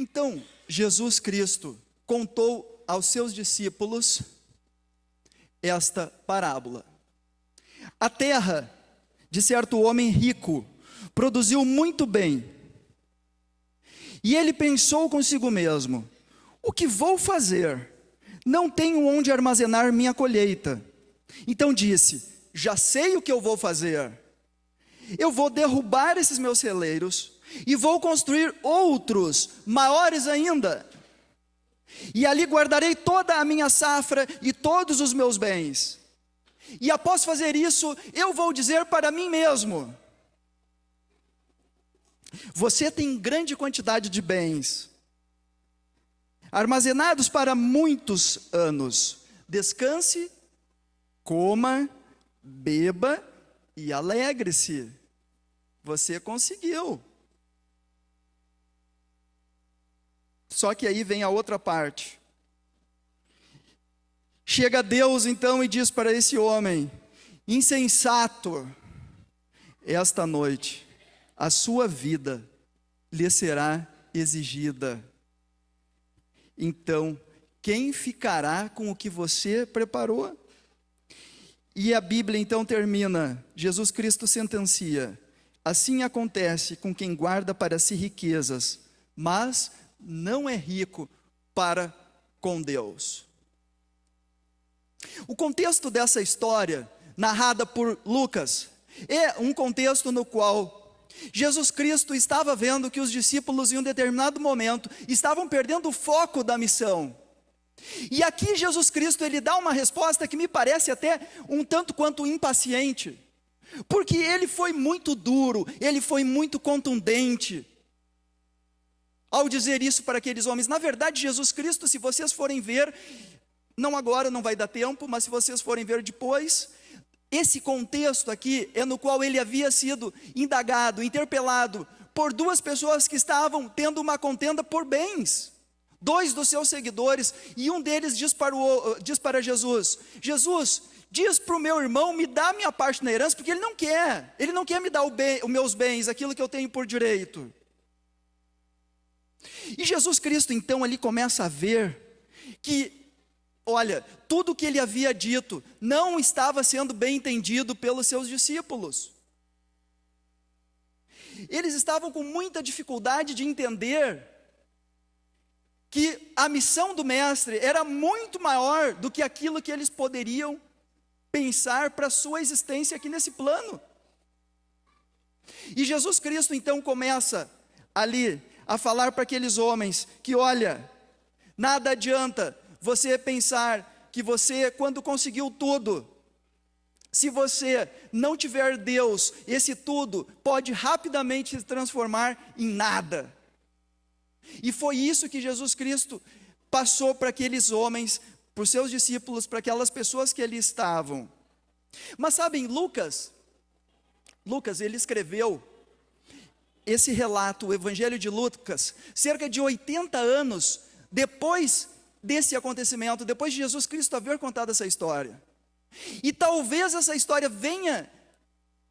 Então, Jesus Cristo contou aos seus discípulos esta parábola. A terra de certo homem rico produziu muito bem. E ele pensou consigo mesmo: o que vou fazer? Não tenho onde armazenar minha colheita. Então disse: já sei o que eu vou fazer. Eu vou derrubar esses meus celeiros e vou construir outros, maiores ainda. E ali guardarei toda a minha safra e todos os meus bens. E após fazer isso, eu vou dizer para mim mesmo: você tem grande quantidade de bens, armazenados para muitos anos. Descanse, coma, beba e alegre-se. Você conseguiu. Só que aí vem a outra parte. Chega Deus então e diz para esse homem: insensato, esta noite a sua vida lhe será exigida. Então, quem ficará com o que você preparou? E a Bíblia então termina, Jesus Cristo sentencia: assim acontece com quem guarda para si riquezas, mas não é rico para com Deus. O contexto dessa história, narrada por Lucas, é um contexto no qual Jesus Cristo estava vendo que os discípulos em um determinado momento estavam perdendo o foco da missão. E aqui Jesus Cristo ele dá uma resposta que me parece até um tanto quanto impaciente, porque ele foi muito duro, ele foi muito contundente ao dizer isso para aqueles homens. Na verdade, Jesus Cristo, se vocês forem ver, não agora, não vai dar tempo, mas se vocês forem ver depois, esse contexto aqui é no qual ele havia sido indagado, interpelado por duas pessoas que estavam tendo uma contenda por bens. Dois dos seus seguidores, e um deles diz para Jesus: Jesus, diz para o meu irmão, me dá a minha parte na herança, porque ele não quer me dar os meus bens, aquilo que eu tenho por direito. E Jesus Cristo então ali começa a ver que, olha, tudo o que ele havia dito não estava sendo bem entendido pelos seus discípulos. Eles estavam com muita dificuldade de entender que a missão do mestre era muito maior do que aquilo que eles poderiam pensar para a sua existência aqui nesse plano. E Jesus Cristo então começa ali a falar para aqueles homens que, olha, nada adianta você pensar que você, quando conseguiu tudo, se você não tiver Deus, esse tudo pode rapidamente se transformar em nada. E foi isso que Jesus Cristo passou para aqueles homens, para os seus discípulos, para aquelas pessoas que ali estavam. Mas sabem, Lucas, ele escreveu esse relato, o Evangelho de Lucas, cerca de 80 anos depois desse acontecimento, depois de Jesus Cristo haver contado essa história. E talvez essa história venha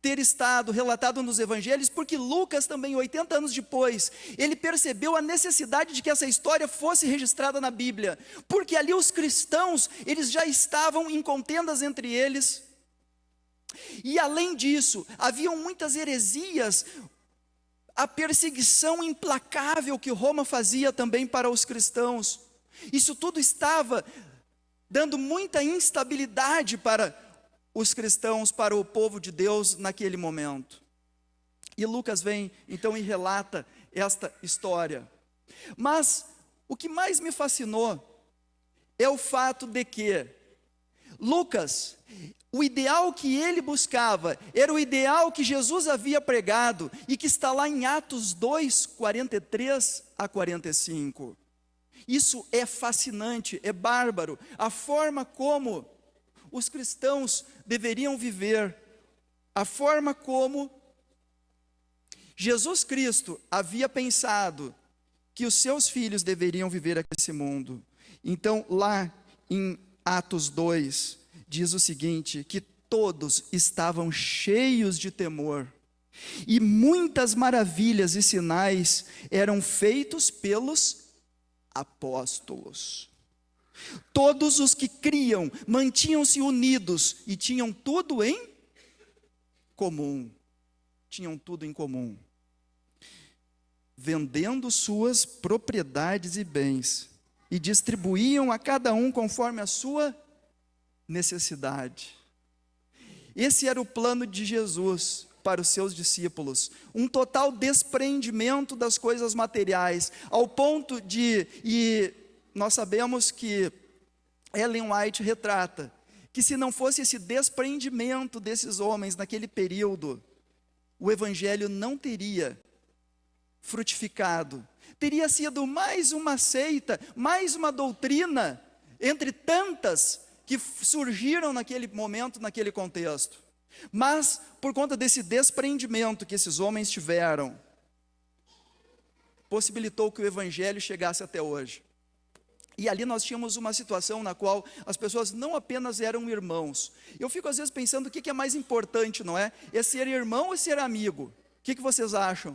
ter estado relatado nos evangelhos, porque Lucas também, 80 anos depois, ele percebeu a necessidade de que essa história fosse registrada na Bíblia, porque ali os cristãos, eles já estavam em contendas entre eles, e além disso, haviam muitas heresias, a perseguição implacável que Roma fazia também para os cristãos. Isso tudo estava dando muita instabilidade para os cristãos, para o povo de Deus naquele momento. E Lucas vem então e relata esta história. Mas o que mais me fascinou é o fato de que Lucas, o ideal que ele buscava, era o ideal que Jesus havia pregado, e que está lá em Atos 2, 43 a 45. Isso é fascinante, é bárbaro, a forma como os cristãos deveriam viver, a forma como Jesus Cristo havia pensado que os seus filhos deveriam viver aqui nesse mundo. Então, lá em Atos 2, diz o seguinte, que todos estavam cheios de temor E muitas maravilhas e sinais eram feitos pelos apóstolos. Todos os que criam mantinham-se unidos e tinham tudo em comum. Tinham tudo em comum. Vendendo suas propriedades e bens, e distribuíam a cada um conforme a sua necessidade. Esse era o plano de Jesus para os seus discípulos, um total despreendimento das coisas materiais, ao ponto de, e nós sabemos que Ellen White retrata, que se não fosse esse despreendimento desses homens naquele período, o evangelho não teria frutificado, teria sido mais uma seita, mais uma doutrina, entre tantas que surgiram naquele momento, naquele contexto. Mas, por conta desse despreendimento que esses homens tiveram, possibilitou que o evangelho chegasse até hoje. E ali nós tínhamos uma situação na qual as pessoas não apenas eram irmãos. Eu fico às vezes pensando o que é mais importante, não é? É ser irmão ou ser amigo? O que vocês acham?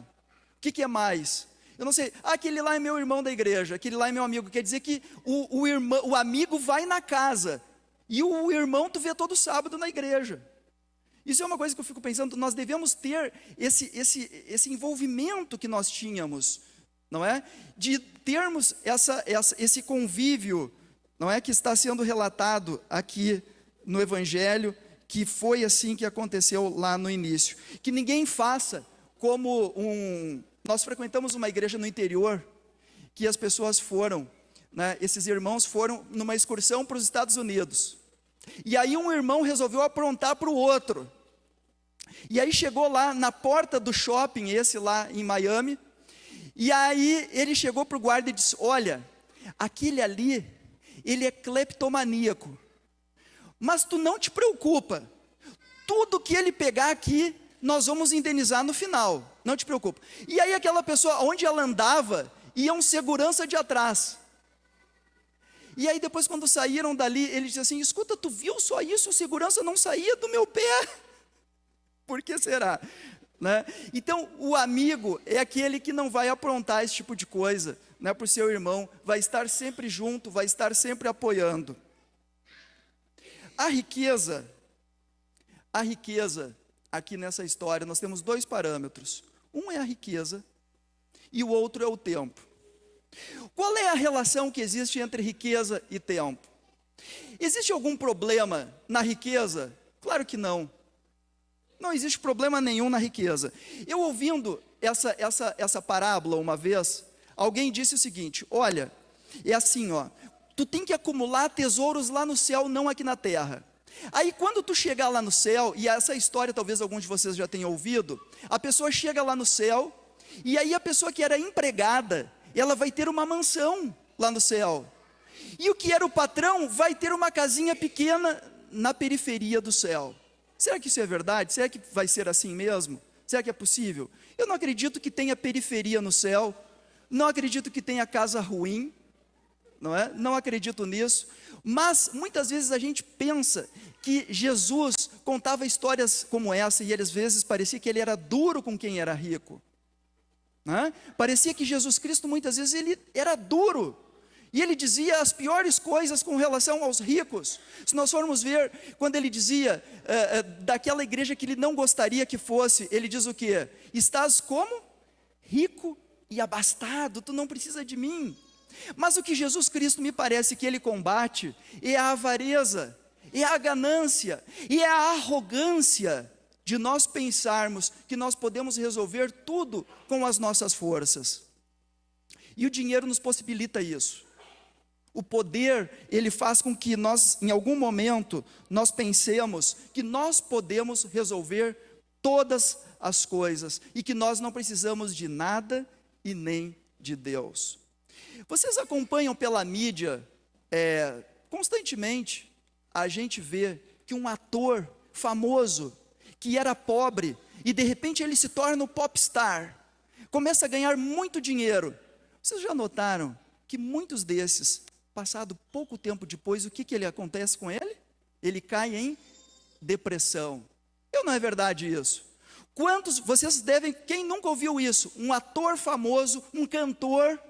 O que é mais? Eu não sei, aquele lá é meu irmão da igreja, aquele lá é meu amigo. Quer dizer que o amigo vai na casa, e o irmão tu vê todo sábado na igreja. Isso é uma coisa que eu fico pensando, nós devemos ter esse envolvimento que nós tínhamos, não é? De termos esse convívio, não é? Que está sendo relatado aqui no Evangelho, que foi assim que aconteceu lá no início. Que ninguém faça como nós frequentamos uma igreja no interior, que as pessoas foram, né? Esses irmãos foram numa excursão para os Estados Unidos. E aí um irmão resolveu aprontar para o outro. E aí chegou lá na porta do shopping, esse lá em Miami, e aí ele chegou para o guarda e disse: olha, aquele ali, ele é cleptomaníaco, mas tu não te preocupa, tudo que ele pegar aqui, nós vamos indenizar no final, não te preocupa. E aí aquela pessoa, onde ela andava, ia um segurança de atrás. E aí depois quando saíram dali, ele disse assim: escuta, tu viu só isso? O segurança não saía do meu pé. Por que será? Né? Então, o amigo é aquele que não vai aprontar esse tipo de coisa, né, para o seu irmão, vai estar sempre junto, vai estar sempre apoiando. A riqueza, aqui nessa história, nós temos dois parâmetros. Um é a riqueza e o outro é o tempo. Qual é a relação que existe entre riqueza e tempo? Existe algum problema na riqueza? Claro que não. Não existe problema nenhum na riqueza. Eu ouvindo essa parábola uma vez, alguém disse o seguinte: olha, é assim, ó, tu tem que acumular tesouros lá no céu, não aqui na terra. Aí quando tu chegar lá no céu, e essa história talvez alguns de vocês já tenham ouvido, a pessoa chega lá no céu, e aí a pessoa que era empregada, ela vai ter uma mansão lá no céu. E o que era o patrão vai ter uma casinha pequena na periferia do céu. Será que isso é verdade? Será que vai ser assim mesmo? Será que é possível? Eu não acredito que tenha periferia no céu, não acredito que tenha casa ruim, não é? Não acredito nisso, mas muitas vezes a gente pensa que Jesus contava histórias como essa, e às vezes parecia que ele era duro com quem era rico, né? Parecia que Jesus Cristo muitas vezes ele era duro, e ele dizia as piores coisas com relação aos ricos. Se nós formos ver, quando ele dizia daquela igreja que ele não gostaria que fosse, ele diz o quê? Estás como? Rico e abastado, tu não precisa de mim. Mas o que Jesus Cristo me parece que ele combate é a avareza, é a ganância, e é a arrogância de nós pensarmos que nós podemos resolver tudo com as nossas forças. E o dinheiro nos possibilita isso. O poder, ele faz com que nós, em algum momento, nós pensemos que nós podemos resolver todas as coisas e que nós não precisamos de nada e nem de Deus. Vocês acompanham pela mídia, constantemente, a gente vê que um ator famoso, que era pobre, e de repente ele se torna um popstar, começa a ganhar muito dinheiro. Vocês já notaram que muitos desses, passado pouco tempo depois, o que ele acontece com ele? Ele cai em depressão. Não é verdade isso? Quantos, vocês devem, quem nunca ouviu isso? Um ator famoso, um cantor,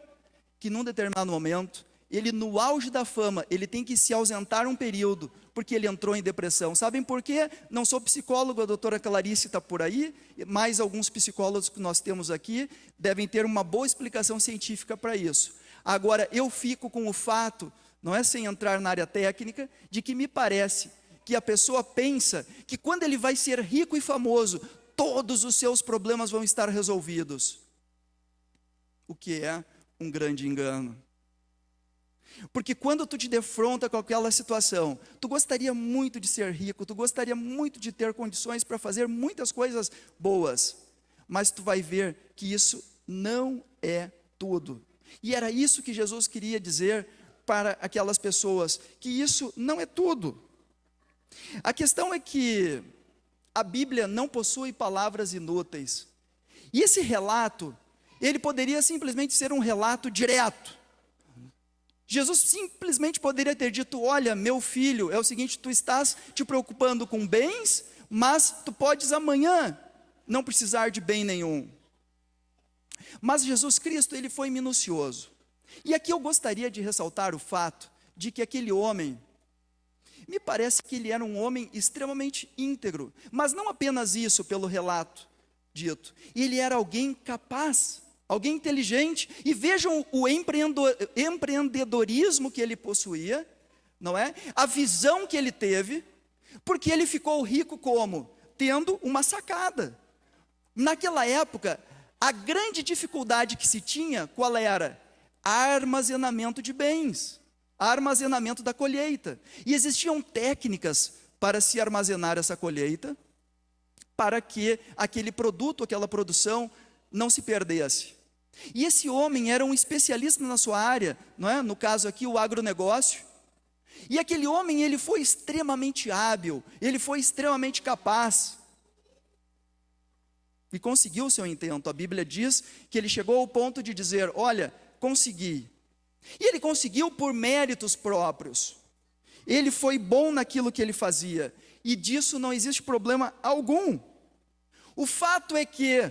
que num determinado momento, ele no auge da fama, ele tem que se ausentar um período, porque ele entrou em depressão. Sabem por quê? Não sou psicólogo, a doutora Clarice está por aí, mais alguns psicólogos que nós temos aqui, devem ter uma boa explicação científica para isso. Agora, eu fico com o fato, não é sem entrar na área técnica, de que me parece que a pessoa pensa que quando ele vai ser rico e famoso, todos os seus problemas vão estar resolvidos. O que é um grande engano. Porque quando tu te defronta com aquela situação, tu gostaria muito de ser rico, tu gostaria muito de ter condições para fazer muitas coisas boas, mas tu vai ver que isso não é tudo. E era isso que Jesus queria dizer para aquelas pessoas, que isso não é tudo. A questão é que a Bíblia não possui palavras inúteis. E esse relato, ele poderia simplesmente ser um relato direto. Jesus simplesmente poderia ter dito: olha, meu filho, é o seguinte, tu estás te preocupando com bens, mas tu podes amanhã não precisar de bem nenhum. Mas Jesus Cristo, ele foi minucioso. E aqui eu gostaria de ressaltar o fato de que aquele homem, me parece que ele era um homem extremamente íntegro, mas não apenas isso pelo relato dito, ele era alguém capaz, alguém inteligente, e vejam o empreendedorismo que ele possuía, não é? A visão que ele teve, porque ele ficou rico como? Tendo uma sacada. Naquela época, a grande dificuldade que se tinha, qual era? Armazenamento de bens, armazenamento da colheita. E existiam técnicas para se armazenar essa colheita, para que aquele produto, aquela produção, não se perdesse. E esse homem era um especialista na sua área, não é? No caso aqui, o agronegócio. E aquele homem, ele foi extremamente hábil, ele foi extremamente capaz. E conseguiu o seu intento. A Bíblia diz que ele chegou ao ponto de dizer: olha, consegui. E ele conseguiu por méritos próprios. Ele foi bom naquilo que ele fazia. E disso não existe problema algum. O fato é que,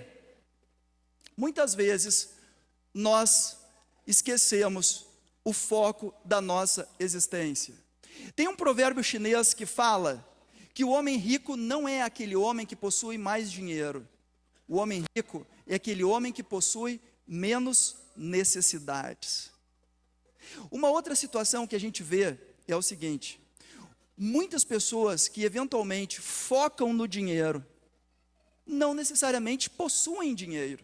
muitas vezes, nós esquecemos o foco da nossa existência. Tem um provérbio chinês que fala que o homem rico não é aquele homem que possui mais dinheiro. O homem rico é aquele homem que possui menos necessidades. Uma outra situação que a gente vê é o seguinte: muitas pessoas que eventualmente focam no dinheiro, não necessariamente possuem dinheiro.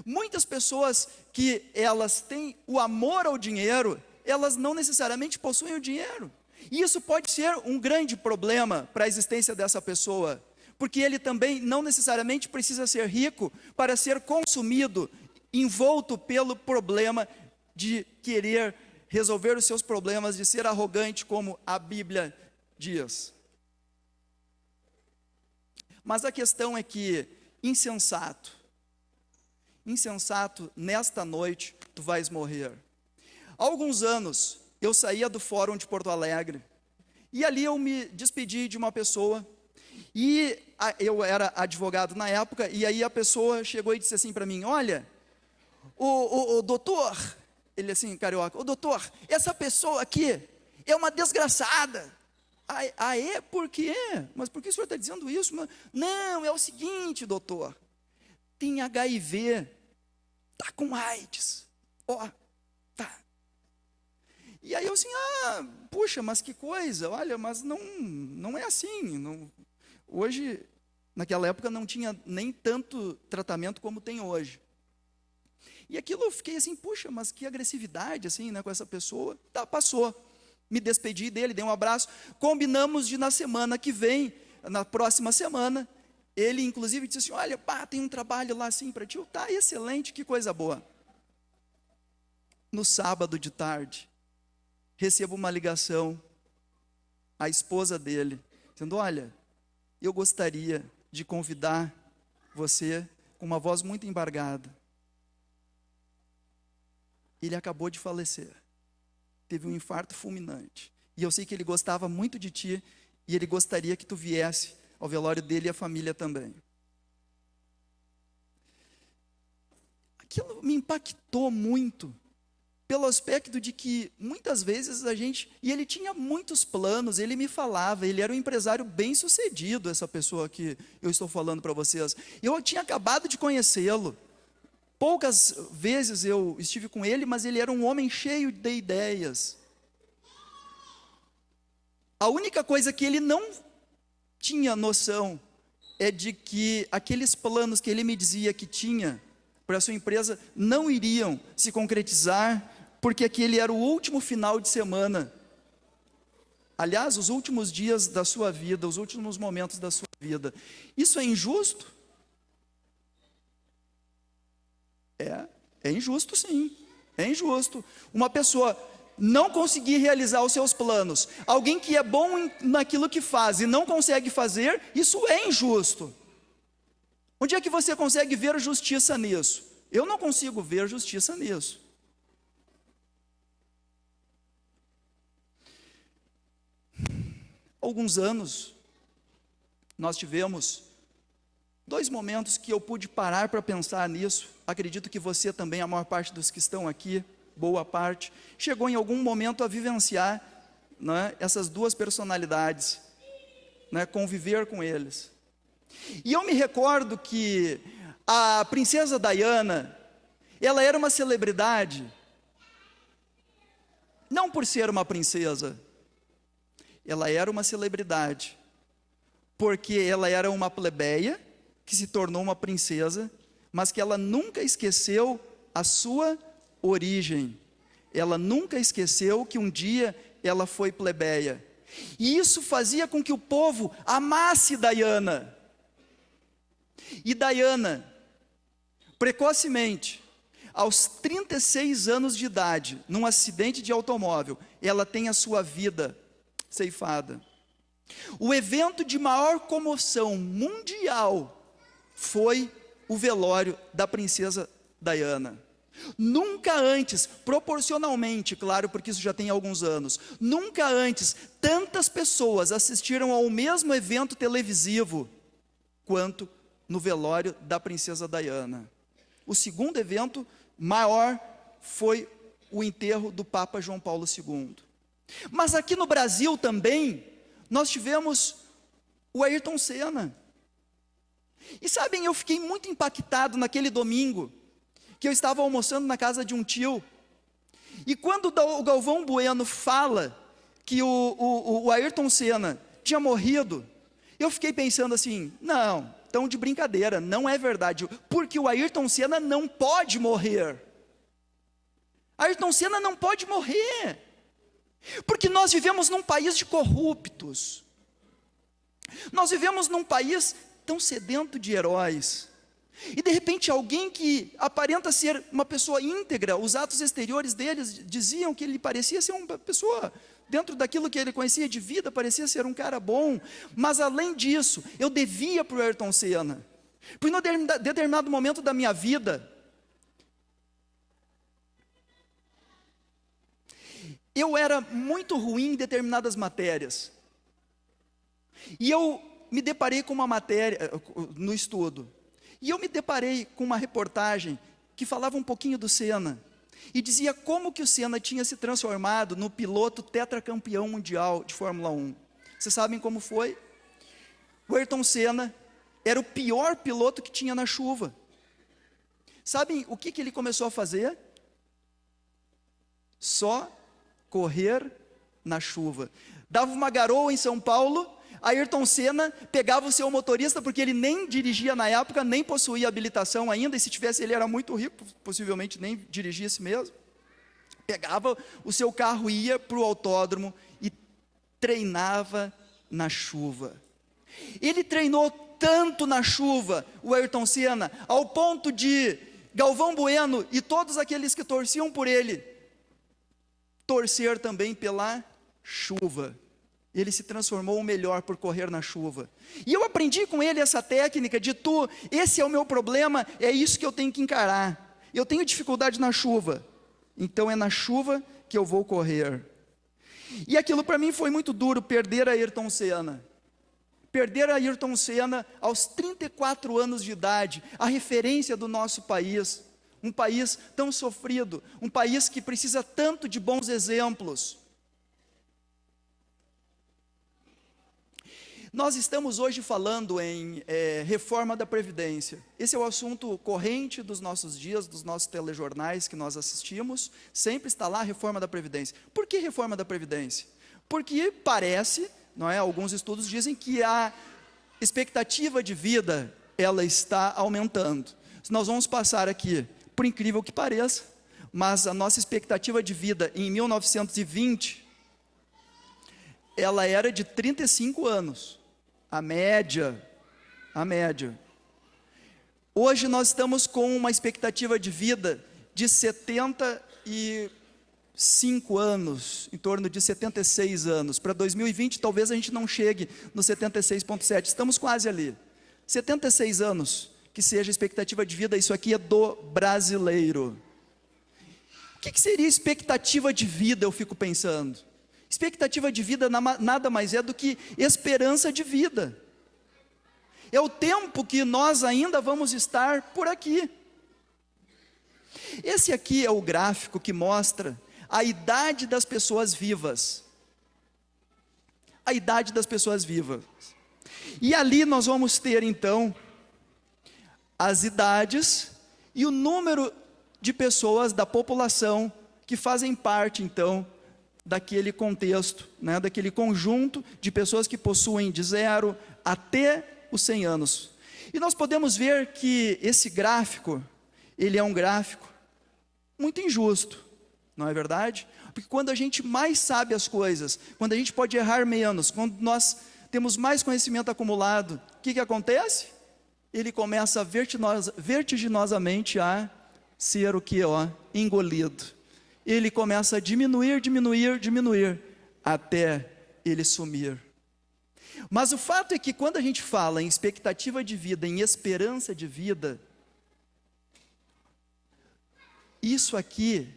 Muitas pessoas que elas têm o amor ao dinheiro, elas não necessariamente possuem o dinheiro. E isso pode ser um grande problema para a existência dessa pessoa, porque ele também não necessariamente precisa ser rico para ser consumido, envolto pelo problema de querer resolver os seus problemas, de ser arrogante, como a Bíblia diz. Mas a questão é que, insensato, nesta noite tu vais morrer. Há alguns anos, eu saía do Fórum de Porto Alegre, e ali eu me despedi de uma pessoa, e eu era advogado na época, e aí a pessoa chegou e disse assim para mim: olha, o doutor, ele assim, carioca, o doutor, essa pessoa aqui é uma desgraçada. Ah, é? Por quê? Mas por que o senhor está dizendo isso? Não, é o seguinte, doutor, tem HIV, está com AIDS, tá. E aí eu assim, puxa, mas que coisa, olha, mas não é assim, hoje, naquela época não tinha nem tanto tratamento como tem hoje. E aquilo eu fiquei assim, puxa, mas que agressividade assim, né, com essa pessoa. Tá, passou. Me despedi dele, dei um abraço. Combinamos de na semana que vem, na próxima semana, ele inclusive disse assim: olha, tem um trabalho lá assim para ti. Tá, excelente, que coisa boa. No sábado de tarde, recebo uma ligação, a esposa dele, dizendo: olha, eu gostaria de convidar você, com uma voz muito embargada. Ele acabou de falecer, teve um infarto fulminante, e eu sei que ele gostava muito de ti, e ele gostaria que tu viesse ao velório dele e a família também. Aquilo me impactou muito, pelo aspecto de que muitas vezes e ele tinha muitos planos, ele me falava, ele era um empresário bem sucedido, essa pessoa que eu estou falando para vocês. Eu tinha acabado de conhecê-lo, poucas vezes eu estive com ele, mas ele era um homem cheio de ideias. A única coisa que ele não tinha noção é de que aqueles planos que ele me dizia que tinha para a sua empresa não iriam se concretizar, porque aquele era o último final de semana. Aliás, os últimos dias da sua vida, os últimos momentos da sua vida. Isso é injusto? É injusto, sim. É injusto. Uma pessoa não conseguir realizar os seus planos, alguém que é bom naquilo que faz e não consegue fazer, isso é injusto. Onde é que você consegue ver justiça nisso? Eu não consigo ver justiça nisso. Alguns anos, nós tivemos 2 momentos que eu pude parar para pensar nisso. Acredito que você também, a maior parte dos que estão aqui, boa parte, chegou em algum momento a vivenciar, né, essas 2 personalidades, né, conviver com eles. E eu me recordo que a princesa Diana, ela era uma celebridade, não por ser uma princesa, ela era uma celebridade, porque ela era uma plebeia, que se tornou uma princesa, mas que ela nunca esqueceu a sua origem, ela nunca esqueceu que um dia ela foi plebeia, e isso fazia com que o povo amasse Diana. E Diana, precocemente, aos 36 anos de idade, num acidente de automóvel, ela tem a sua vida ceifada. O evento de maior comoção mundial foi o velório da princesa Diana. Nunca antes, proporcionalmente, claro, porque isso já tem alguns anos, nunca antes tantas pessoas assistiram ao mesmo evento televisivo quanto no velório da princesa Diana. O segundo evento maior foi o enterro do Papa João Paulo II. Mas aqui no Brasil também, nós tivemos o Ayrton Senna. E sabem, eu fiquei muito impactado naquele domingo, que eu estava almoçando na casa de um tio, e quando o Galvão Bueno fala que o Ayrton Senna tinha morrido, eu fiquei pensando assim, não, tão de brincadeira, não é verdade, porque o Ayrton Senna não pode morrer. Ayrton Senna não pode morrer, porque nós vivemos num país de corruptos, nós vivemos num país tão sedento de heróis, e de repente alguém que aparenta ser uma pessoa íntegra, os atos exteriores deles diziam que ele parecia ser uma pessoa, dentro daquilo que ele conhecia de vida, parecia ser um cara bom, mas além disso, eu devia para o Ayrton Senna, porque em determinado momento da minha vida, eu era muito ruim em determinadas matérias, e eu me deparei com uma matéria, no estudo, e eu me deparei com uma reportagem, que falava um pouquinho do Senna, e dizia como que o Senna tinha se transformado no piloto tetracampeão mundial de Fórmula 1, vocês sabem como foi? O Ayrton Senna era o pior piloto que tinha na chuva, sabem o que ele começou a fazer? Só correr na chuva, dava uma garoa em São Paulo, Ayrton Senna pegava o seu motorista, porque ele nem dirigia na época, nem possuía habilitação ainda, e se tivesse ele era muito rico, possivelmente nem dirigisse mesmo, pegava o seu carro, ia para o autódromo e treinava na chuva. Ele treinou tanto na chuva, o Ayrton Senna, ao ponto de Galvão Bueno e todos aqueles que torciam por ele, torcer também pela chuva. Ele se transformou o melhor por correr na chuva. E eu aprendi com ele essa técnica de esse é o meu problema, é isso que eu tenho que encarar. Eu tenho dificuldade na chuva, então é na chuva que eu vou correr. E aquilo para mim foi muito duro, perder a Ayrton Senna. perder Ayrton Senna aos 34 anos de idade, a referência do nosso país, um país tão sofrido, um país que precisa tanto de bons exemplos. Nós estamos hoje falando em reforma da Previdência. Esse é o assunto corrente dos nossos dias, dos nossos telejornais que nós assistimos, sempre está lá a reforma da Previdência. Por que reforma da Previdência? Porque parece, não é? Alguns estudos dizem que a expectativa de vida, ela está aumentando. Nós vamos passar aqui, por incrível que pareça, mas a nossa expectativa de vida em 1920, ela era de 35 anos, a média. Hoje nós estamos com uma expectativa de vida de 75 anos, em torno de 76 anos. Para 2020, talvez a gente não chegue no 76,7, estamos quase ali. 76 anos, que seja a expectativa de vida, isso aqui é do brasileiro. O que seria expectativa de vida, eu fico pensando? Expectativa de vida nada mais é do que esperança de vida. É o tempo que nós ainda vamos estar por aqui. Esse aqui é o gráfico que mostra a idade das pessoas vivas. A idade das pessoas vivas. E ali nós vamos ter então as idades e o número de pessoas da população que fazem parte então daquele contexto, né, daquele conjunto de pessoas que possuem de 0 até os 100 anos. E nós podemos ver que esse gráfico, ele é um gráfico muito injusto, não é verdade? Porque quando a gente mais sabe as coisas, quando a gente pode errar menos, quando nós temos mais conhecimento acumulado, o que acontece? Ele começa vertiginosamente a ser o que? Engolido. Ele começa a diminuir, até ele sumir. Mas o fato é que quando a gente fala em expectativa de vida, em esperança de vida, isso aqui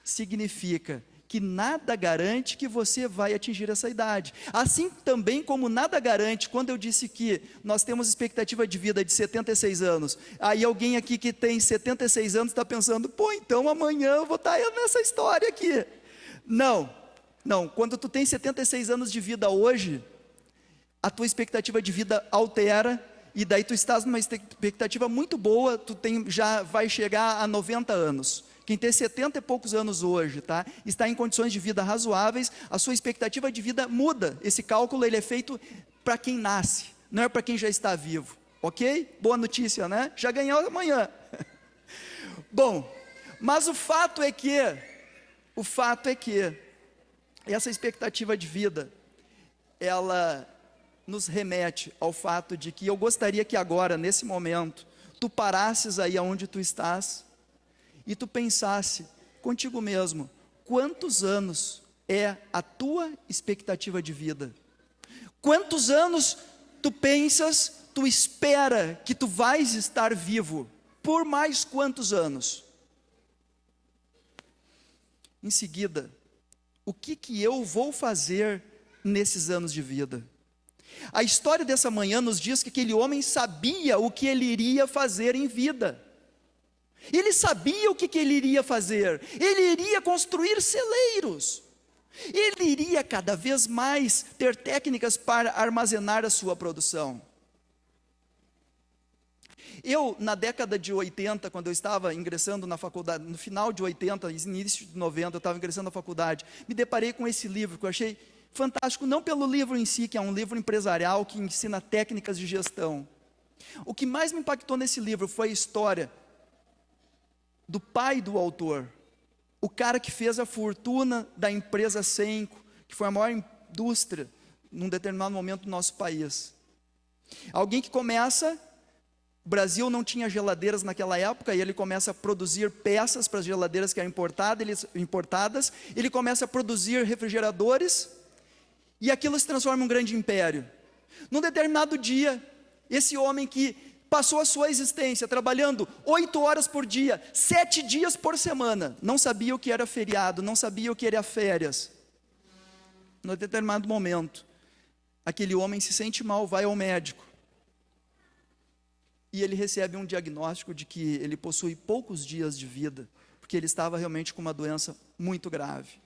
significa que nada garante que você vai atingir essa idade. Assim também como nada garante, quando eu disse que nós temos expectativa de vida de 76 anos, aí alguém aqui que tem 76 anos está pensando, então amanhã eu vou estar nessa história aqui. Não, quando tu tem 76 anos de vida hoje, a tua expectativa de vida altera, e daí tu estás numa expectativa muito boa, já vai chegar a 90 anos. Quem tem 70 e poucos anos hoje, tá, está em condições de vida razoáveis, a sua expectativa de vida muda. Esse cálculo ele é feito para quem nasce, não é para quem já está vivo, ok? Boa notícia, né? Já ganhou amanhã. Bom, mas o fato é que essa expectativa de vida, ela nos remete ao fato de que eu gostaria que agora, nesse momento, tu parasses aí aonde tu estás, e tu pensasse contigo mesmo, quantos anos é a tua expectativa de vida? Quantos anos tu pensas, tu espera que tu vais estar vivo? Por mais quantos anos? Em seguida, o que eu vou fazer nesses anos de vida? A história dessa manhã nos diz que aquele homem sabia o que ele iria fazer em vida. Ele sabia o que ele iria fazer. Ele iria construir celeiros. Ele iria cada vez mais ter técnicas para armazenar a sua produção. Eu, na década de 80, quando eu estava ingressando na faculdade, no final de 80, início de 90, eu estava ingressando na faculdade, me deparei com esse livro que eu achei fantástico, não pelo livro em si, que é um livro empresarial que ensina técnicas de gestão. O que mais me impactou nesse livro foi a história do pai do autor, o cara que fez a fortuna da empresa Cenco, que foi a maior indústria num determinado momento do nosso país. Alguém que começa, o Brasil não tinha geladeiras naquela época, e ele começa a produzir peças para as geladeiras que eram importadas, ele começa a produzir refrigeradores, e aquilo se transforma em um grande império. Num determinado dia, esse homem que passou a sua existência trabalhando 8 horas por dia, 7 dias por semana, não sabia o que era feriado, não sabia o que era férias. Num determinado momento, aquele homem se sente mal, vai ao médico. E ele recebe um diagnóstico de que ele possui poucos dias de vida, porque ele estava realmente com uma doença muito grave.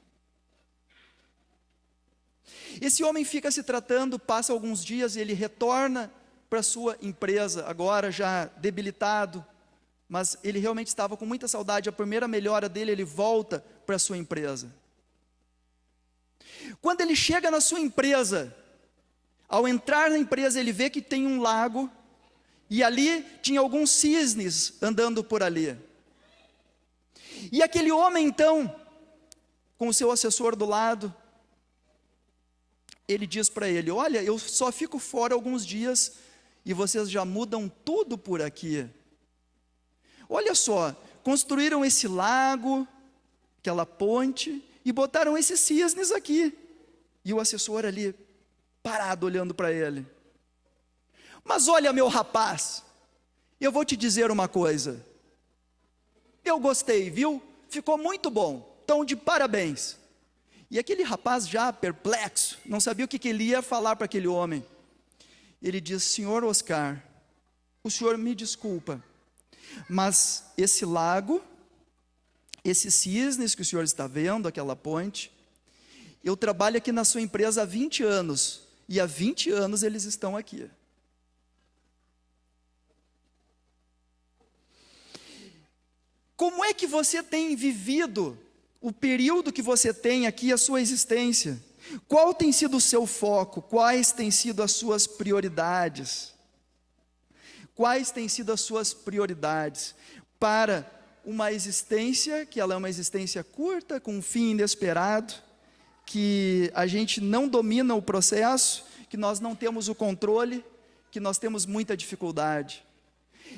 Esse homem fica se tratando, passa alguns dias e ele retorna para sua empresa, agora já debilitado, mas ele realmente estava com muita saudade. A primeira melhora dele, ele volta para a sua empresa. Quando ele chega na sua empresa, ao entrar na empresa, ele vê que tem um lago, e ali tinha alguns cisnes andando por ali. E aquele homem então, com o seu assessor do lado, ele diz para ele: olha, eu só fico fora alguns dias, e vocês já mudam tudo por aqui. Olha só, construíram esse lago, aquela ponte, e botaram esses cisnes aqui. E o assessor ali, parado, olhando para ele. Mas olha, meu rapaz, eu vou te dizer uma coisa. Eu gostei, viu? Ficou muito bom. Então, de parabéns. E aquele rapaz já perplexo, não sabia o que ele ia falar para aquele homem. Ele diz: senhor Oscar, o senhor me desculpa, mas esse lago, esses cisnes que o senhor está vendo, aquela ponte, eu trabalho aqui na sua empresa há 20 anos, e há 20 anos eles estão aqui. Como é que você tem vivido o período que você tem aqui, a sua existência? Qual tem sido o seu foco? Quais têm sido as suas prioridades? Quais têm sido as suas prioridades para uma existência, que ela é uma existência curta, com um fim inesperado, que a gente não domina o processo, que nós não temos o controle, que nós temos muita dificuldade.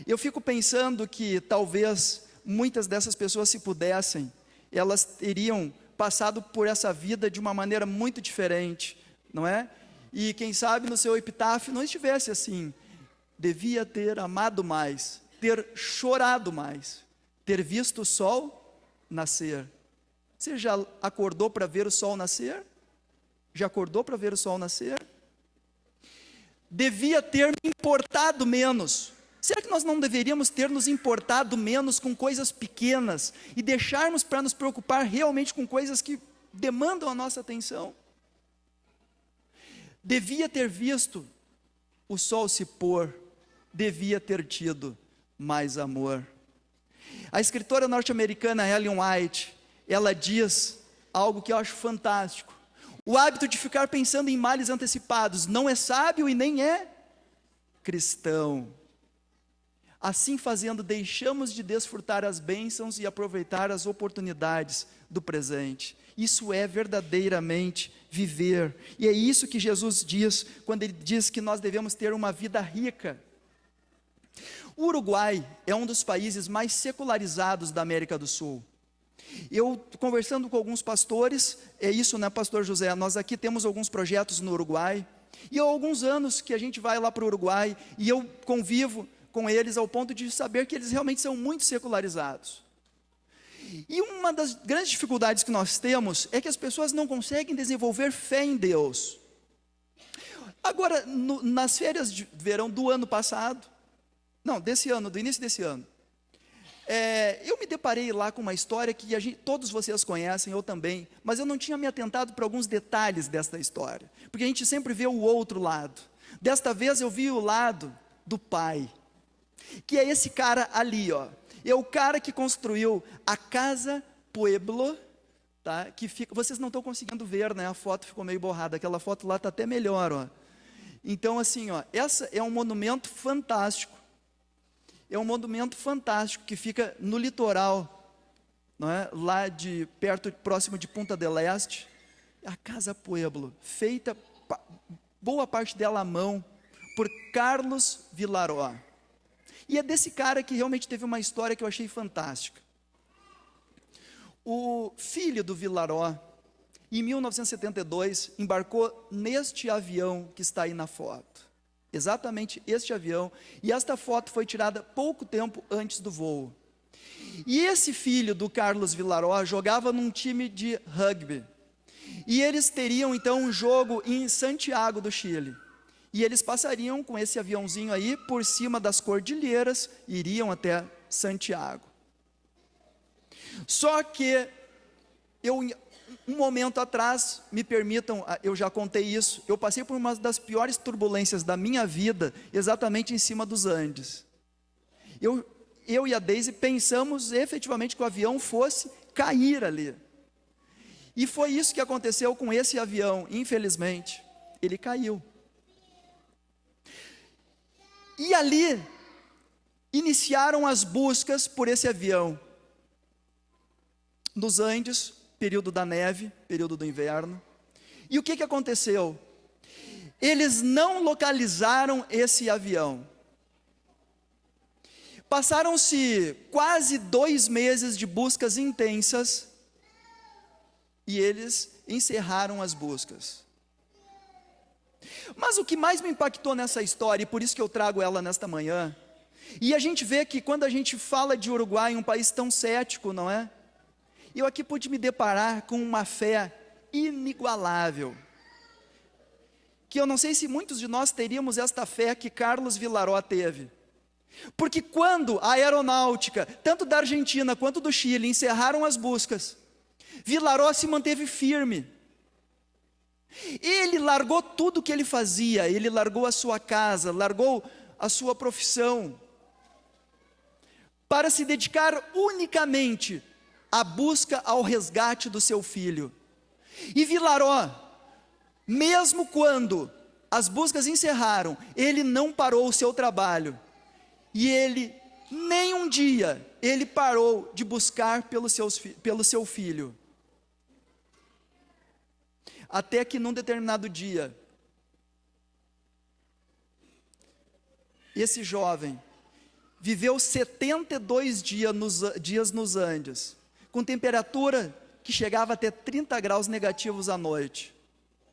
Eu fico pensando que talvez muitas dessas pessoas, se pudessem, elas teriam passado por essa vida de uma maneira muito diferente, não é? E quem sabe no seu epitáfio não estivesse assim: devia ter amado mais, ter chorado mais, ter visto o sol nascer. Você já acordou para ver o sol nascer? Já acordou para ver o sol nascer? Devia ter me importado menos. Será que nós não deveríamos ter nos importado menos com coisas pequenas e deixarmos para nos preocupar realmente com coisas que demandam a nossa atenção? Devia ter visto o sol se pôr, devia ter tido mais amor. A escritora norte-americana Ellen White, ela diz algo que eu acho fantástico: o hábito de ficar pensando em males antecipados não é sábio e nem é cristão. Assim fazendo, deixamos de desfrutar as bênçãos e aproveitar as oportunidades do presente. Isso é verdadeiramente viver. E é isso que Jesus diz, quando ele diz que nós devemos ter uma vida rica. O Uruguai é um dos países mais secularizados da América do Sul. Eu, conversando com alguns pastores, é isso, né, pastor José? Nós aqui temos alguns projetos no Uruguai, e há alguns anos que a gente vai lá para o Uruguai, e eu convivo com eles ao ponto de saber que eles realmente são muito secularizados. E uma das grandes dificuldades que nós temos é que as pessoas não conseguem desenvolver fé em Deus. Agora, nas férias de verão do ano passado, não, desse ano, do início desse ano, eu me deparei lá com uma história que todos vocês conhecem, eu também, mas eu não tinha me atentado para alguns detalhes desta história, porque a gente sempre vê o outro lado. Desta vez eu vi o lado do pai, que é esse cara ali, ó. É o cara que construiu a Casa Pueblo, tá? Que fica, vocês não estão conseguindo ver, né? A foto ficou meio borrada, aquela foto lá está até melhor, ó. Então assim, ó, essa é um monumento fantástico. É um monumento fantástico que fica no litoral, não é? Lá de perto, próximo de Punta del Este, a Casa Pueblo, feita boa parte dela à mão por Carlos Villaró. E é desse cara que realmente teve uma história que eu achei fantástica. O filho do Villaró, em 1972, embarcou neste avião que está aí na foto. Exatamente este avião. E esta foto foi tirada pouco tempo antes do voo. E esse filho do Carlos Villaró jogava num time de rugby. E eles teriam então um jogo em Santiago do Chile. E eles passariam com esse aviãozinho aí por cima das cordilheiras, iriam até Santiago. Só que um momento atrás, me permitam, eu já contei isso, eu passei por uma das piores turbulências da minha vida, exatamente em cima dos Andes. Eu e a Deise pensamos efetivamente que o avião fosse cair ali. E foi isso que aconteceu com esse avião, infelizmente, ele caiu. E ali, iniciaram as buscas por esse avião. Nos Andes, período da neve, período do inverno. E o que aconteceu? Eles não localizaram esse avião. Passaram-se quase 2 meses de buscas intensas, e eles encerraram as buscas. Mas o que mais me impactou nessa história, e por isso que eu trago ela nesta manhã, e a gente vê que quando a gente fala de Uruguai, um país tão cético, não é? Eu aqui pude me deparar com uma fé inigualável, que eu não sei se muitos de nós teríamos esta fé que Carlos Villaró teve. Porque quando a aeronáutica, tanto da Argentina quanto do Chile, encerraram as buscas, Villaró se manteve firme. Ele largou tudo o que ele fazia, ele largou a sua casa, largou a sua profissão, para se dedicar unicamente à busca ao resgate do seu filho. E Villaró, mesmo quando as buscas encerraram, ele não parou o seu trabalho. E ele, nem um dia, ele parou de buscar pelo seu filho. Até que num determinado dia, esse jovem viveu 72 dias nos Andes, com temperatura que chegava até 30 graus negativos à noite.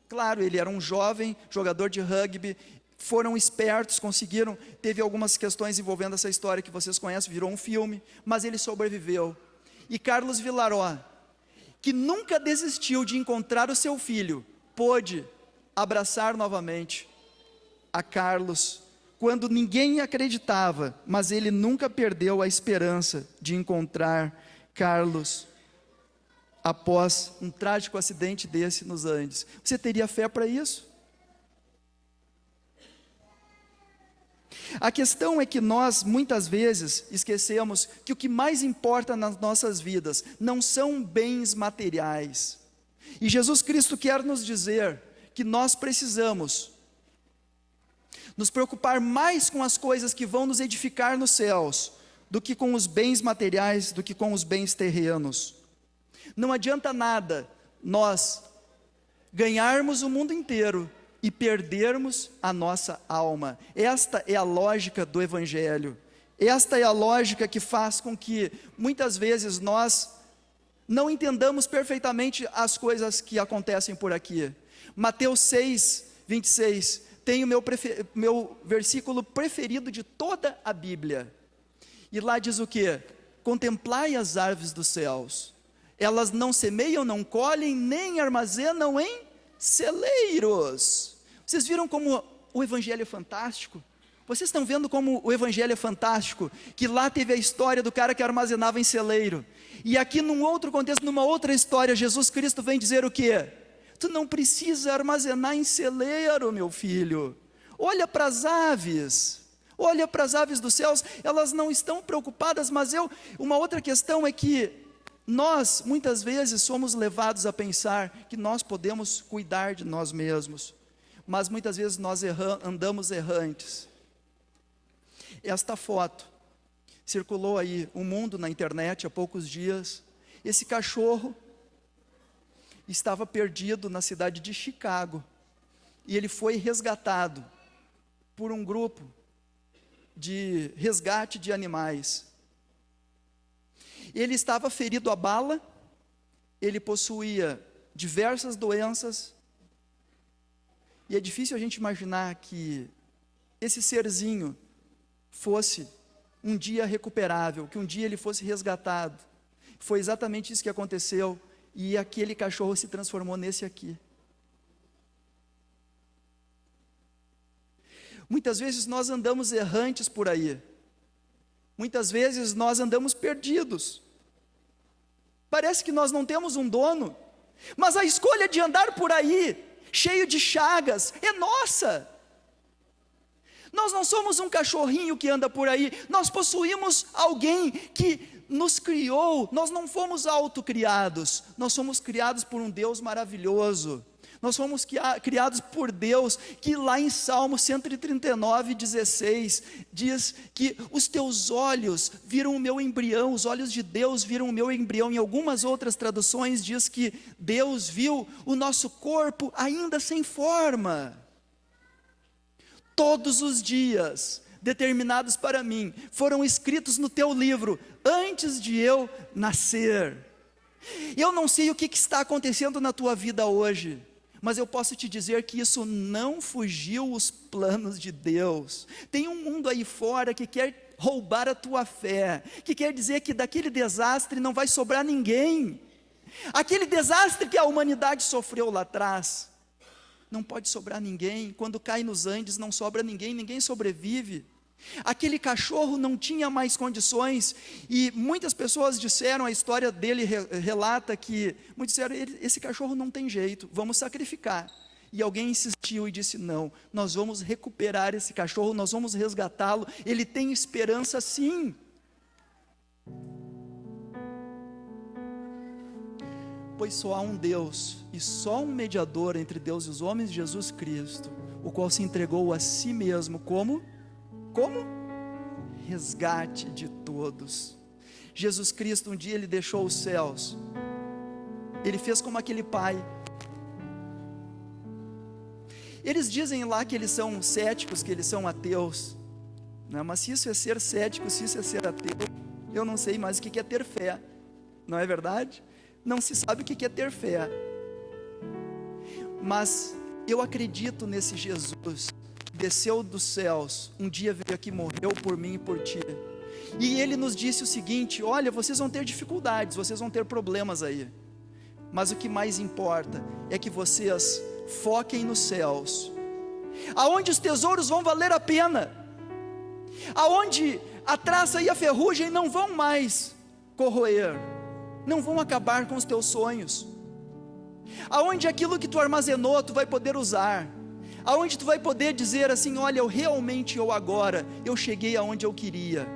Claro, ele era um jovem jogador de rugby, foram espertos, conseguiram, teve algumas questões envolvendo essa história que vocês conhecem, virou um filme, mas ele sobreviveu. E Carlos Villaró, que nunca desistiu de encontrar o seu filho, pôde abraçar novamente a Carlos, quando ninguém acreditava, mas ele nunca perdeu a esperança de encontrar Carlos, após um trágico acidente desse nos Andes. Você teria fé para isso? A questão é que nós, muitas vezes, esquecemos que o que mais importa nas nossas vidas não são bens materiais. E Jesus Cristo quer nos dizer que nós precisamos nos preocupar mais com as coisas que vão nos edificar nos céus, do que com os bens materiais, do que com os bens terrenos. Não adianta nada nós ganharmos o mundo inteiro e perdermos a nossa alma. Esta é a lógica do Evangelho. Esta é a lógica que faz com que, muitas vezes, nós não entendamos perfeitamente as coisas que acontecem por aqui. Mateus 6, 26, tem o meu versículo preferido de toda a Bíblia. E lá diz o quê? Contemplai as árvores dos céus. Elas não semeiam, não colhem, nem armazenam em celeiros. Vocês viram como o Evangelho é fantástico? Vocês estão vendo como o Evangelho é fantástico? Que lá teve a história do cara que armazenava em celeiro. E aqui num outro contexto, numa outra história, Jesus Cristo vem dizer o quê? Tu não precisa armazenar em celeiro, meu filho. Olha para as aves. Olha para as aves dos céus. Elas não estão preocupadas, mas uma outra questão é que nós, muitas vezes, somos levados a pensar que nós podemos cuidar de nós mesmos, mas muitas vezes nós andamos errantes. Esta foto circulou aí o mundo na internet há poucos dias. Esse cachorro estava perdido na cidade de Chicago, e ele foi resgatado por um grupo de resgate de animais. Ele estava ferido a bala, ele possuía diversas doenças, e é difícil a gente imaginar que esse serzinho fosse um dia recuperável, que um dia ele fosse resgatado. Foi exatamente isso que aconteceu. e aquele cachorro se transformou nesse aqui. Muitas vezes nós andamos errantes por aí, muitas vezes nós andamos perdidos, parece que nós não temos um dono, mas a escolha de andar por aí, cheio de chagas, é nossa. Nós não somos um cachorrinho que anda por aí, nós possuímos alguém que nos criou, nós não fomos autocriados, nós somos criados por um Deus maravilhoso, nós fomos criados por Deus, que lá em Salmo 139, 16, diz que os teus olhos viram o meu embrião, os olhos de Deus viram o meu embrião. Em algumas outras traduções diz que Deus viu o nosso corpo ainda sem forma. Todos os dias determinados para mim foram escritos no teu livro, antes de eu nascer. Eu não sei o que está acontecendo na tua vida hoje, mas eu posso te dizer que isso não fugiu os planos de Deus. Tem um mundo aí fora que quer roubar a tua fé, que quer dizer que daquele desastre não vai sobrar ninguém. Aquele desastre que a humanidade sofreu lá atrás, não pode sobrar ninguém. Quando cai nos Andes não sobra ninguém, ninguém sobrevive. Aquele cachorro não tinha mais condições, e muitas pessoas disseram, a história dele relata que, muitos disseram, esse cachorro não tem jeito, vamos sacrificar. E alguém insistiu e disse, não, nós vamos recuperar esse cachorro, nós vamos resgatá-lo, ele tem esperança sim. Pois só há um Deus, e só um mediador entre Deus e os homens, Jesus Cristo, o qual se entregou a si mesmo como resgate de todos. Jesus Cristo, um dia ele deixou os céus, ele fez como aquele pai. Eles dizem lá que eles são céticos, que eles são ateus, né? Mas se isso é ser cético, se isso é ser ateu, eu não sei mais o que é ter fé, não é verdade? Não se sabe o que é ter fé, mas eu acredito nesse Jesus, desceu dos céus, um dia veio aqui, morreu por mim e por ti, e ele nos disse o seguinte, olha, vocês vão ter dificuldades, vocês vão ter problemas aí, mas o que mais importa, é que vocês foquem nos céus, aonde os tesouros vão valer a pena, aonde a traça e a ferrugem não vão mais corroer, não vão acabar com os teus sonhos, aonde aquilo que tu armazenou, tu vai poder usar, aonde tu vai poder dizer assim, olha, eu cheguei aonde eu queria,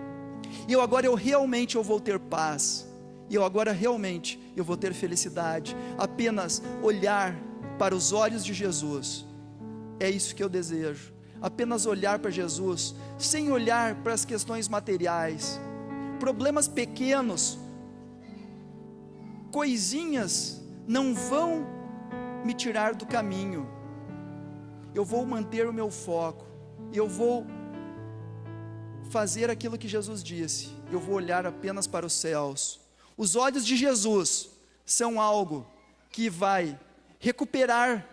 e eu realmente vou ter paz, e eu vou ter felicidade, apenas olhar para os olhos de Jesus, é isso que eu desejo, apenas olhar para Jesus, sem olhar para as questões materiais, problemas pequenos, coisinhas, não vão me tirar do caminho, eu vou manter o meu foco, eu vou fazer aquilo que Jesus disse, eu vou olhar apenas para os céus. Os olhos de Jesus são algo que vai recuperar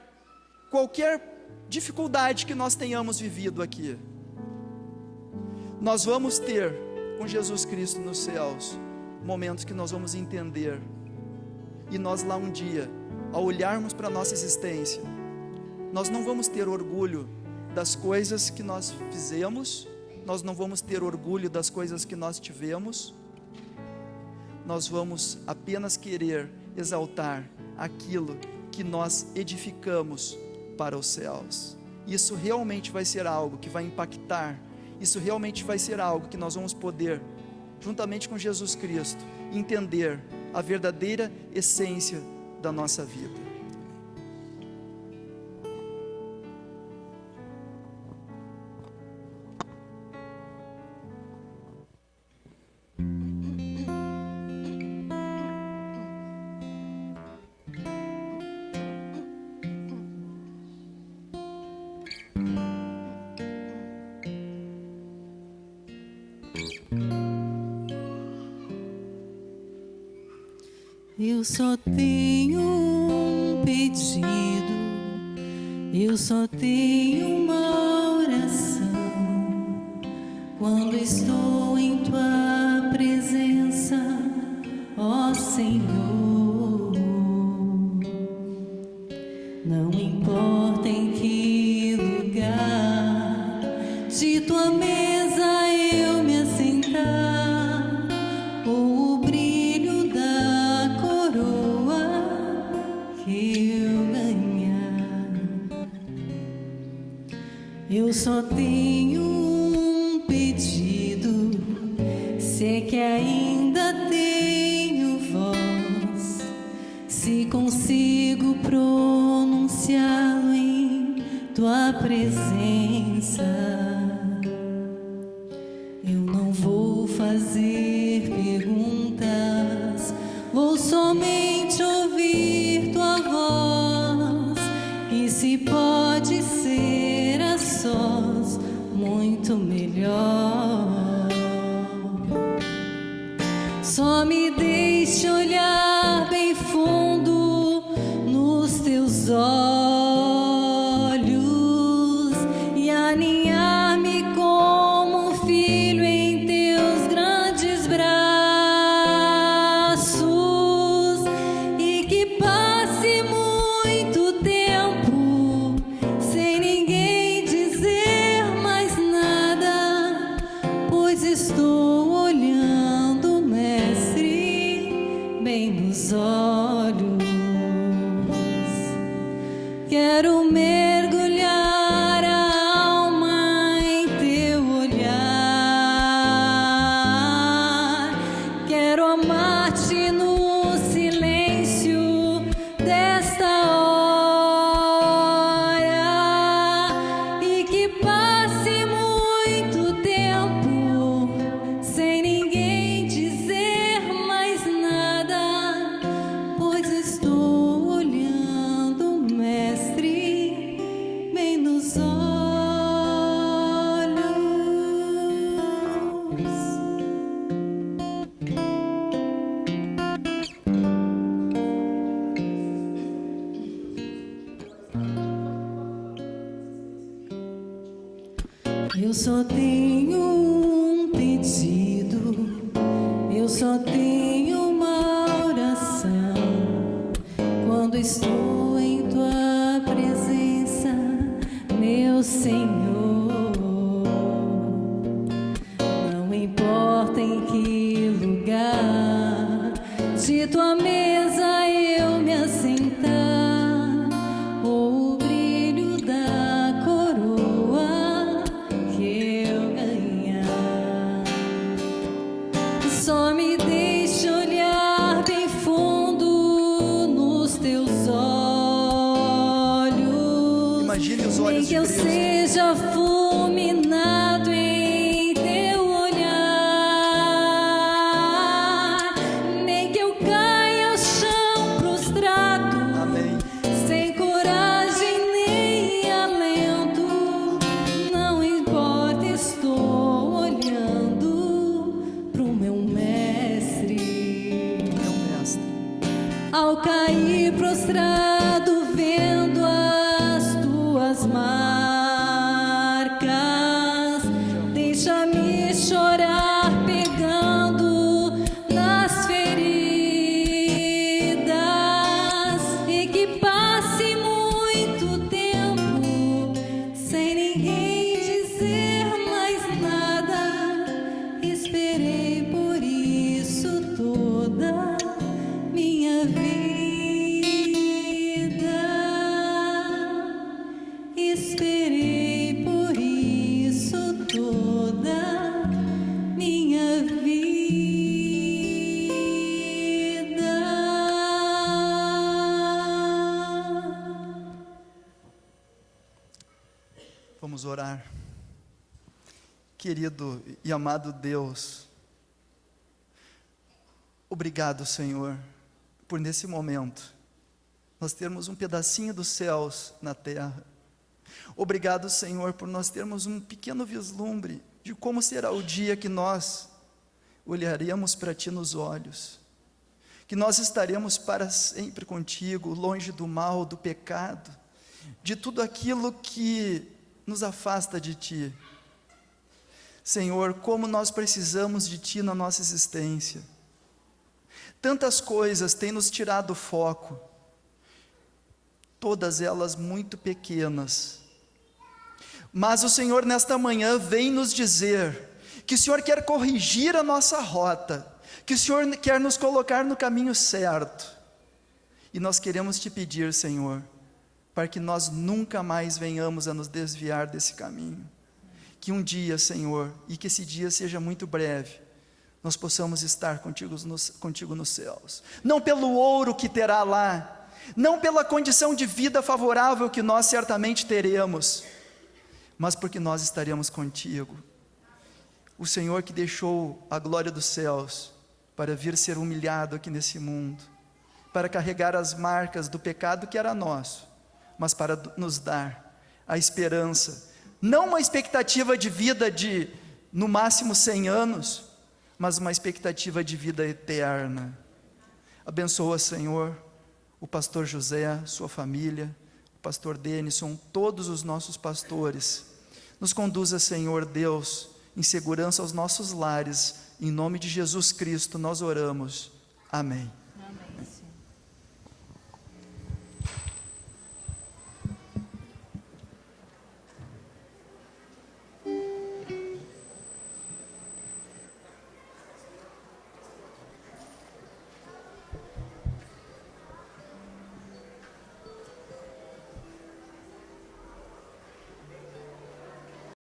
qualquer dificuldade que nós tenhamos vivido aqui. Nós vamos ter com Jesus Cristo nos céus momentos que nós vamos entender, e nós lá um dia, ao olharmos para a nossa existência, nós não vamos ter orgulho das coisas que nós fizemos, nós não vamos ter orgulho das coisas que nós tivemos, nós vamos apenas querer exaltar aquilo que nós edificamos para os céus. Isso realmente vai ser algo que vai impactar, isso realmente vai ser algo que nós vamos poder, juntamente com Jesus Cristo, entender a verdadeira essência da nossa vida. Eu só tenho um pedido, eu só tenho uma oração. Quando estou em tua presença, ó Senhor, só tenho um pedido, se é que ainda tenho voz, se consigo pronunciá-lo em tua presença. Eu não vou fazer perguntas, vou somente ouvir tua voz, e se pode ser a sós, muito melhor. Só me deixe olhar bem fundo nos teus olhos e aninhar-me como um filho em teus grandes braços, e que passe muito tempo sem ninguém dizer mais nada, pois estou olhando, Mestre, bem nos olhos. Quero mergulhar a alma em teu olhar, quero amar-te no silêncio desta hora, e que passe muito tempo sem ninguém dizer mais nada, pois estou olhando, Mestre, bem nos olhos. Eu só tenho um pedido, eu só tenho uma oração. Quando estou em tua presença, meu Senhor, não importa em que lugar de tua mesa eu me assentar, ou o brilho da coroa que eu ganhar, só me deixe olhar bem fundo nos teus olhos. Imagine os olhos Nem de que eu Cristo. seja fulminado em teu olhar, nem que eu caia ao chão prostrado, Amém. sem coragem nem alento, não importa, estou olhando pro meu Mestre. Meu mestre. Ao cair prostrado, vendo as tuas marcas, deixa-me chorar pegando nas feridas, e que passe muito tempo sem ninguém dizer mais nada. Esperei por isso toda minha vida. Esperei por isso toda minha vida. Vamos orar. Querido e amado Deus, obrigado, Senhor, por nesse momento nós termos um pedacinho dos céus na terra. Obrigado, Senhor, por nós termos um pequeno vislumbre de como será o dia que nós olharemos para Ti nos olhos, que nós estaremos para sempre contigo, longe do mal, do pecado, de tudo aquilo que nos afasta de Ti. Senhor, como nós precisamos de Ti na nossa existência. Tantas coisas têm nos tirado o foco, todas elas muito pequenas. Mas o Senhor nesta manhã vem nos dizer que o Senhor quer corrigir a nossa rota, que o Senhor quer nos colocar no caminho certo. E nós queremos Te pedir, Senhor, para que nós nunca mais venhamos a nos desviar desse caminho. Que um dia, Senhor, e que esse dia seja muito breve, nós possamos estar contigo nos céus. Não pelo ouro que terá lá, não pela condição de vida favorável que nós certamente teremos, mas porque nós estaremos contigo. O Senhor que deixou a glória dos céus para vir ser humilhado aqui nesse mundo, para carregar as marcas do pecado que era nosso, mas para nos dar a esperança, não uma expectativa de vida de no máximo 100 anos, mas uma expectativa de vida eterna. Abençoa, Senhor, o pastor José, sua família, o pastor Denison, todos os nossos pastores. Nos conduza, Senhor Deus, em segurança aos nossos lares. Em nome de Jesus Cristo nós oramos. Amém. Amém, Senhor.